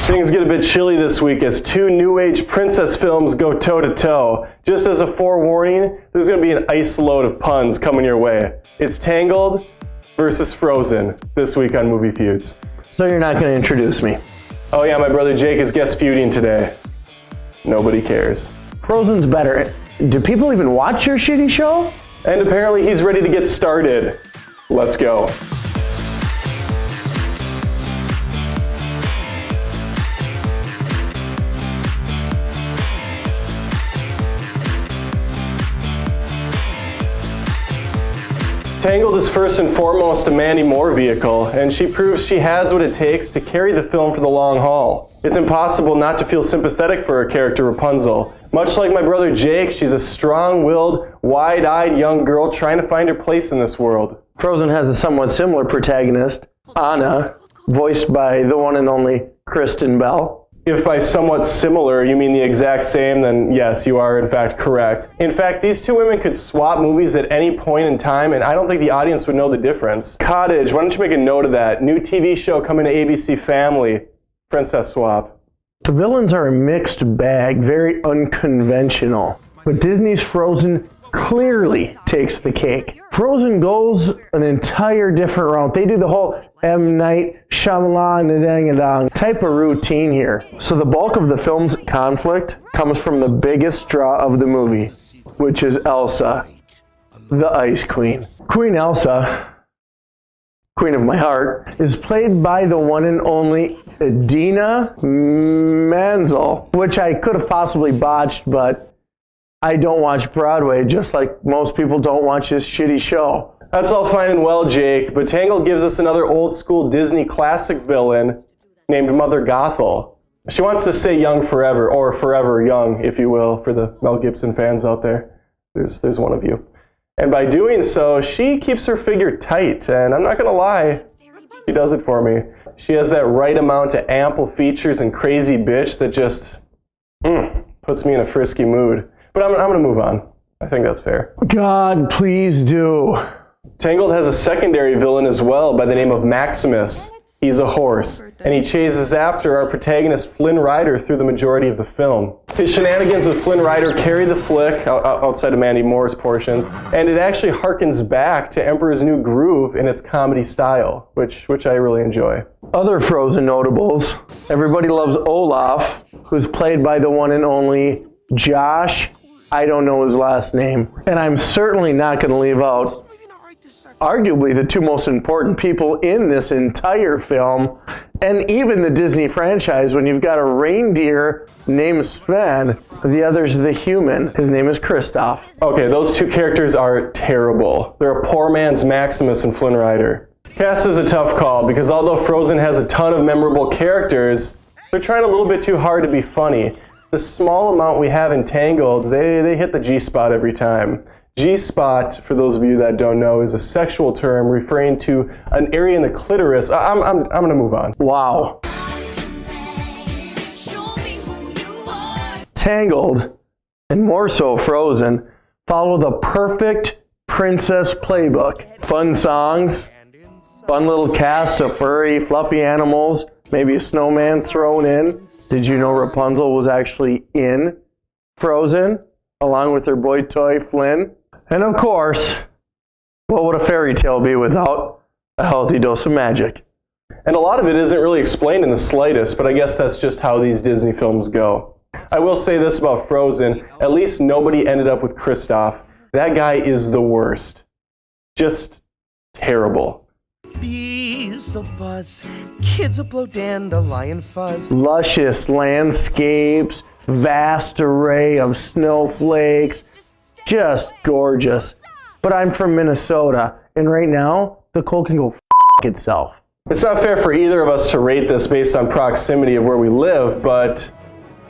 Things get a bit chilly this week as two new age princess films go toe to toe. Just as a forewarning, there's going to be an ice load of puns coming your way. It's Tangled versus Frozen this week on Movie Feuds. So you're not going to introduce me? Oh yeah, my brother Jake is guest feuding today. Nobody cares. Frozen's better. Do people even watch your shitty show? And apparently he's ready to get started. Let's go. Tangled is first and foremost a Mandy Moore vehicle, and she proves she has what it takes to carry the film for the long haul. It's impossible not to feel sympathetic for her character Rapunzel. Much like my brother Jake, she's a strong-willed, wide-eyed young girl trying to find her place in this world. Frozen has a somewhat similar protagonist, Anna, voiced by the one and only Kristen Bell. If by somewhat similar you mean the exact same, then yes, you are in fact correct. In fact, these two women could swap movies at any point in time, and I don't think the audience would know the difference. Cottage, why don't you make a note of that? New TV show coming to ABC Family. Princess swap. The villains are a mixed bag, very unconventional. But Disney's Frozen clearly takes the cake. Frozen goes an entire different route. They do the whole M. Night Shyamalan type of routine here. So the bulk of the film's conflict comes from the biggest draw of the movie, which is Elsa, the Ice Queen. Queen Elsa, Queen of my heart, is played by the one and only Idina Menzel, which I could have possibly botched, but I don't watch Broadway, just like most people don't watch this shitty show. That's all fine and well, Jake, but Tangled gives us another old-school Disney classic villain named Mother Gothel. She wants to stay young forever, or forever young, if you will, for the Mel Gibson fans out there. There's one of you. And by doing so, she keeps her figure tight, and I'm not going to lie, she does it for me. She has that right amount of ample features and crazy bitch that just puts me in a frisky mood. But I'm going to move on. I think that's fair. God, please do. Tangled has a secondary villain as well by the name of Maximus. He's a horse, and he chases after our protagonist Flynn Rider through the majority of the film. His shenanigans with Flynn Rider carry the flick outside of Mandy Moore's portions, and it actually harkens back to Emperor's New Groove in its comedy style, which I really enjoy. Other Frozen notables. Everybody loves Olaf, who's played by the one and only Josh. I don't know his last name. And I'm certainly not going to leave out arguably the two most important people in this entire film, and even the Disney franchise, when you've got a reindeer named Sven, the other's the human. His name is Kristoff. Okay, those two characters are terrible. They're a poor man's Maximus and Flynn Rider. Cast is a tough call, because although Frozen has a ton of memorable characters, they're trying a little bit too hard to be funny. The small amount we have in Tangled, they hit the G-spot every time. G-spot, for those of you that don't know, is a sexual term referring to an area in the clitoris. I'm going to move on. Wow. Tangled, and more so Frozen, follow the perfect princess playbook. Fun songs, fun little cast of furry, fluffy animals, maybe a snowman thrown in. Did you know Rapunzel was actually in Frozen, along with her boy toy Flynn? And of course, what would a fairy tale be without a healthy dose of magic? And a lot of it isn't really explained in the slightest, but I guess that's just how these Disney films go. I will say this about Frozen, at least nobody ended up with Kristoff. That guy is the worst. Just terrible. Bees will buzz, kids will blow dandelion fuzz. Luscious landscapes, vast array of snowflakes, just gorgeous. But I'm from Minnesota, and right now, the cold can go f*** itself. It's not fair for either of us to rate this based on proximity of where we live, but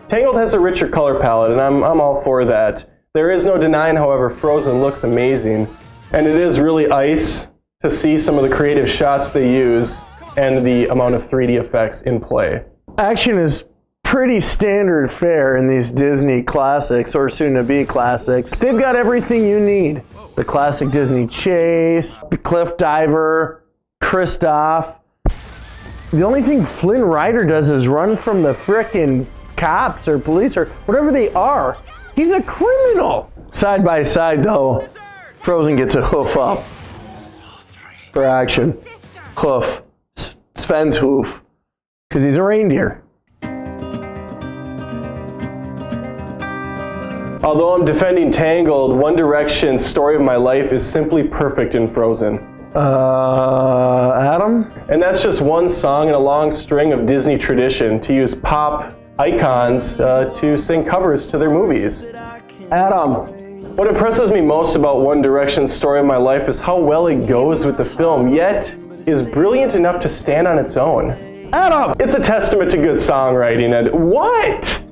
Tangled has a richer color palette, and I'm all for that. There is no denying, however, Frozen looks amazing, and it is really ice to see some of the creative shots they use and the amount of 3D effects in play. Action is pretty standard fare in these Disney classics, or soon-to-be classics. They've got everything you need. The classic Disney chase, the cliff diver, Kristoff. The only thing Flynn Rider does is run from the frickin' cops or police or whatever they are. He's a criminal. Side by side though, Frozen gets a hoof up for action. Hoof. Sven's hoof. Because he's a reindeer. Although I'm defending Tangled, One Direction's Story of My Life is simply perfect in Frozen. Adam? And that's just one song in a long string of Disney tradition to use pop icons to sing covers to their movies. Adam. What impresses me most about One Direction's Story of My Life is how well it goes with the film, yet is brilliant enough to stand on its own. Adam! It's a testament to good songwriting and what?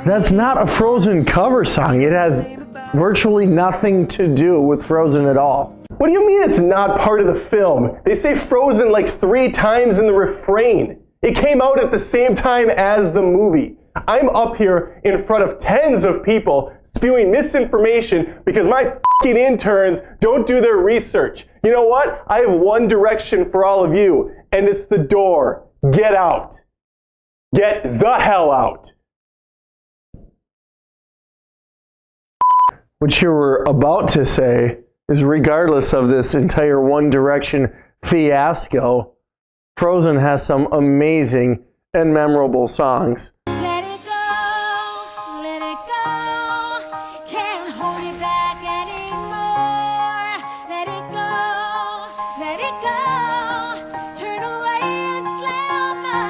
That's not a Frozen cover song. It has virtually nothing to do with Frozen at all. What do you mean it's not part of the film? They say Frozen like 3 times in the refrain. It came out at the same time as the movie. I'm up here in front of tens of people spewing misinformation because my f***ing interns don't do their research. You know what? I have one direction for all of you, and it's the door. Get out. Get the hell out. What you were about to say is regardless of this entire One Direction fiasco, Frozen has some amazing and memorable songs. Let it go, can't hold it back anymore. Let it go, turn away and slam the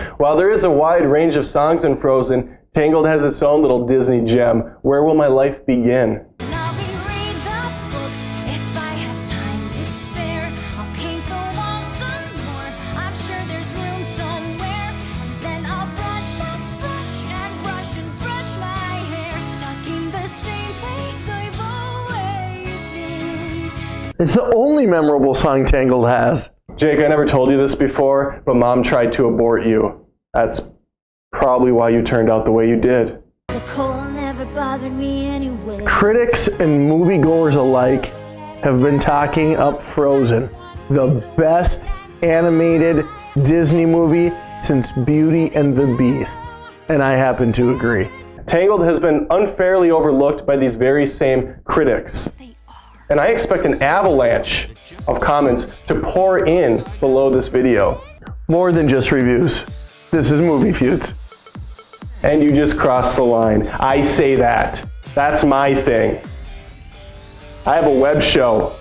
door. While there is a wide range of songs in Frozen, Tangled has its own little Disney gem, Where Will My Life Begin? I'll reread the books if I have time to spare. I'll paint the walls some more. I'm sure there's room somewhere. And then I'll brush and brush my hair. Stuck in the same place I've always been. It's the only memorable song Tangled has. Jake, I never told you this before, but Mom tried to abort you. That's probably why you turned out the way you did. The cold never bothered me anyway. Critics and moviegoers alike have been talking up Frozen, the best animated Disney movie since Beauty and the Beast, and I happen to agree. Tangled has been unfairly overlooked by these very same critics. And I expect an avalanche of comments to pour in below this video. More than just reviews. This is Movie Feuds. And you just crossed the line. I say that. That's my thing. I have a web show.